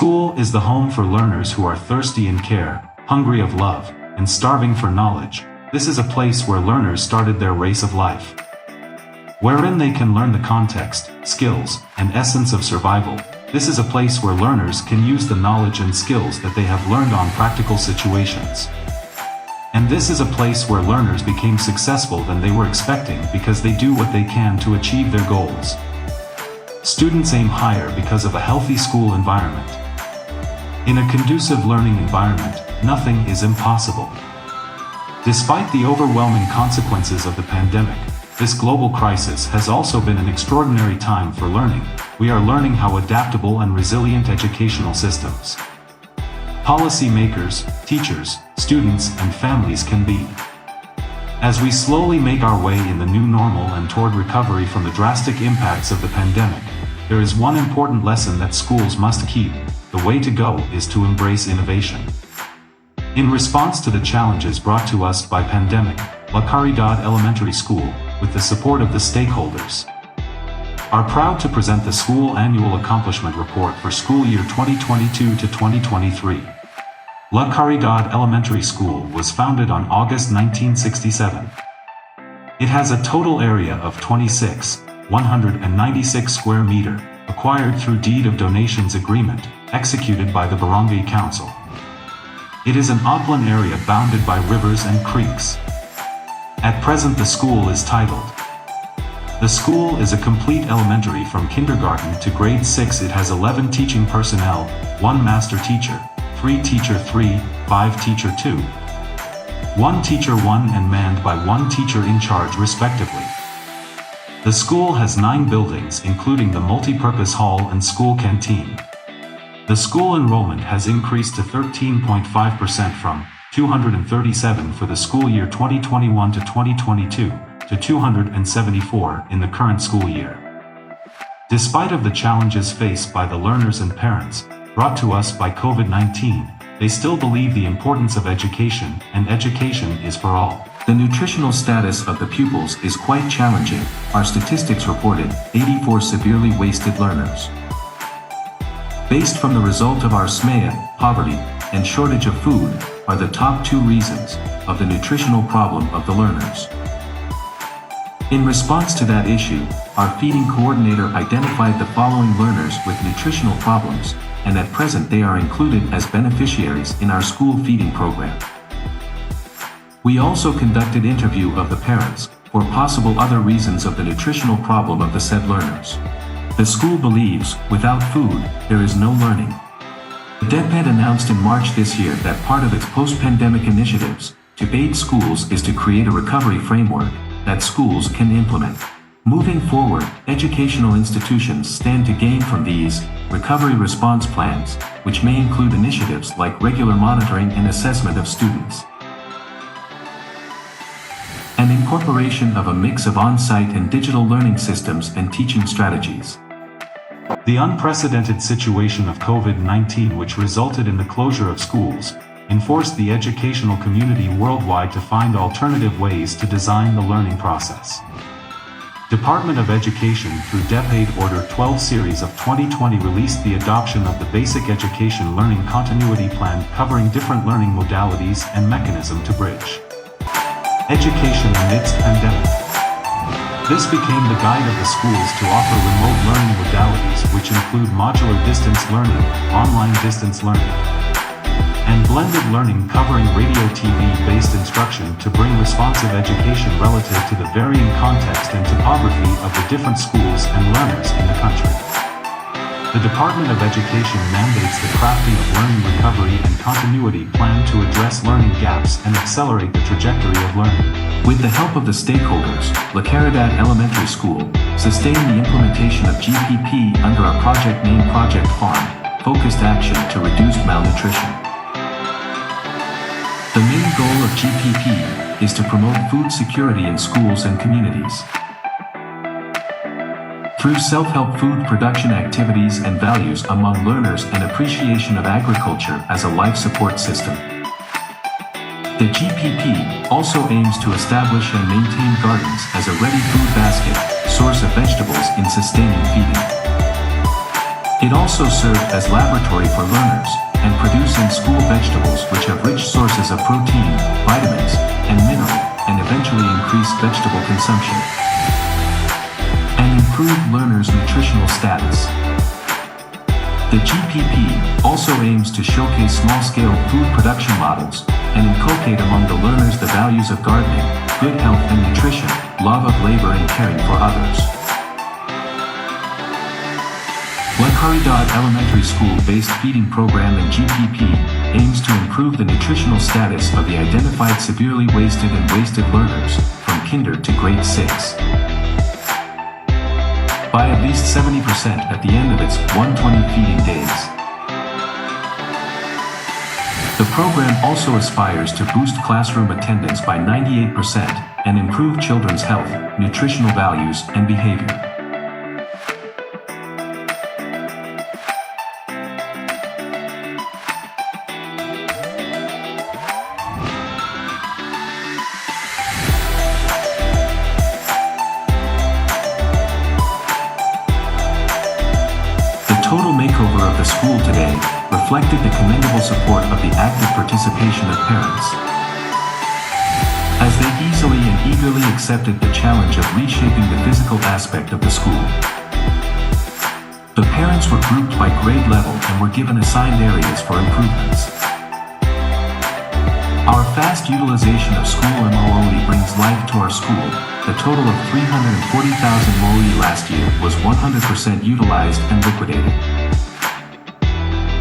school is the home for learners who are thirsty in care, hungry of love, and starving for knowledge. This is a place where learners started their race of life, wherein they can learn the context, skills, and essence of survival. This is a place where learners can use the knowledge and skills that they have learned on practical situations. And this is a place where learners became successful than they were expecting because they do what they can to achieve their goals. Students aim higher because of a healthy school environment. In a conducive learning environment, nothing is impossible. Despite the overwhelming consequences of the pandemic, this global crisis has also been an extraordinary time for learning. We are learning how adaptable and resilient educational systems, policymakers, teachers, students, and families can be. As we slowly make our way in the new normal and toward recovery from the drastic impacts of the pandemic, there is one important lesson that schools must keep. The way to go is to embrace innovation. In response to the challenges brought to us by pandemic, Lacaridad Elementary School, with the support of the stakeholders, are proud to present the school annual accomplishment report for school year 2022 to 2023. Lacaridad Elementary School was founded on August 1967. It has a total area of 196 square meter, acquired through deed of donations agreement, executed by the Barangay Council. It is an upland area bounded by rivers and creeks. At present the school is titled. The school is a complete elementary from kindergarten to grade 6. It has 11 teaching personnel, 1 master teacher, 3 teacher 3, 5 teacher 2, 1 teacher 1 and manned by 1 teacher in charge respectively. The school has 9 buildings including the multi-purpose hall and school canteen. The school enrollment has increased to 13.5% from 237 for the school year 2021 to 2022 to 274 in the current school year. Despite of the challenges faced by the learners and parents, brought to us by COVID-19, they still believe the importance of education, and education is for all. The nutritional status of the pupils is quite challenging. Our statistics reported 84 severely wasted learners. Based from the result of our SMEA, poverty, and shortage of food, are the top 2 reasons of the nutritional problem of the learners. In response to that issue, our feeding coordinator identified the following learners with nutritional problems, and at present they are included as beneficiaries in our school feeding program. We also conducted interview of the parents for possible other reasons of the nutritional problem of the said learners. The school believes, without food, there is no learning. The DepEd announced in March this year that part of its post-pandemic initiatives to aid schools is to create a recovery framework that schools can implement. Moving forward, educational institutions stand to gain from these recovery response plans, which may include initiatives like regular monitoring and assessment of students, and incorporation of a mix of on-site and digital learning systems and teaching strategies. The unprecedented situation of COVID-19, which resulted in the closure of schools, enforced the educational community worldwide to find alternative ways to design the learning process. Department of Education through DepEd Order 12 Series of 2020 released the adoption of the Basic Education Learning Continuity Plan covering different learning modalities and mechanism to bridge education amidst pandemic. This became the guide of the schools to offer remote learning modalities which include modular distance learning, online distance learning, and blended learning covering radio TV-based instruction to bring responsive education relative to the varying context and topography of the different schools and learners in the country. The Department of Education mandates the crafting of learning recovery and continuity plan to address learning gaps and accelerate the trajectory of learning. With the help of the stakeholders, Lacaridad Elementary School sustained the implementation of GPP under a project named Project Farm, Focused Action to Reduce Malnutrition. The main goal of GPP is to promote food security in schools and communities. Through self-help food production activities and values among learners and appreciation of agriculture as a life support system. The GPP also aims to establish and maintain gardens as a ready food basket, source of vegetables in sustaining feeding. It also served as laboratory for learners, and producing school vegetables which have rich sources of protein, vitamins, and mineral, and eventually increased vegetable consumption. And improved learners' nutritional status. The GPP also aims to showcase small-scale food production models, and inculcate among the learners the values of gardening, good health and nutrition, love of labor and caring for others. Lacaridad Elementary School-based feeding program and GPP aims to improve the nutritional status of the identified severely wasted and wasted learners from kinder to grade 6 by at least 70% at the end of its 120 feeding days. The program also aspires to boost classroom attendance by 98% and improve children's health, nutritional values, and behavior. The total makeover of the school today reflected the commendable support of the active participation of parents, as they easily and eagerly accepted the challenge of reshaping the physical aspect of the school. The parents were grouped by grade level and were given assigned areas for improvements. Our fast utilization of school MOE brings life to our school. The total of 340,000 MOE last year was 100% utilized and liquidated.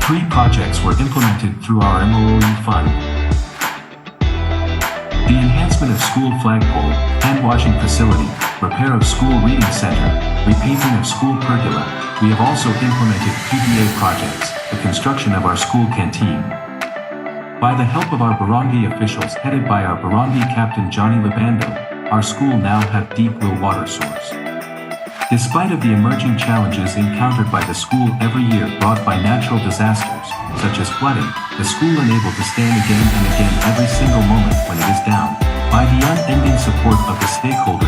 3 projects were implemented through our MOE fund. The enhancement of school flagpole, hand-washing facility, repair of school reading center, repainting of school pergola. We have also implemented PTA projects, the construction of our school canteen. By the help of our barangay officials headed by our barangay captain Johnny Labando, our school now have deep well water source. Despite of the emerging challenges encountered by the school every year brought by natural disasters, such as flooding, the school unable to stand again and again every single moment when it is down. By the unending support of the stakeholders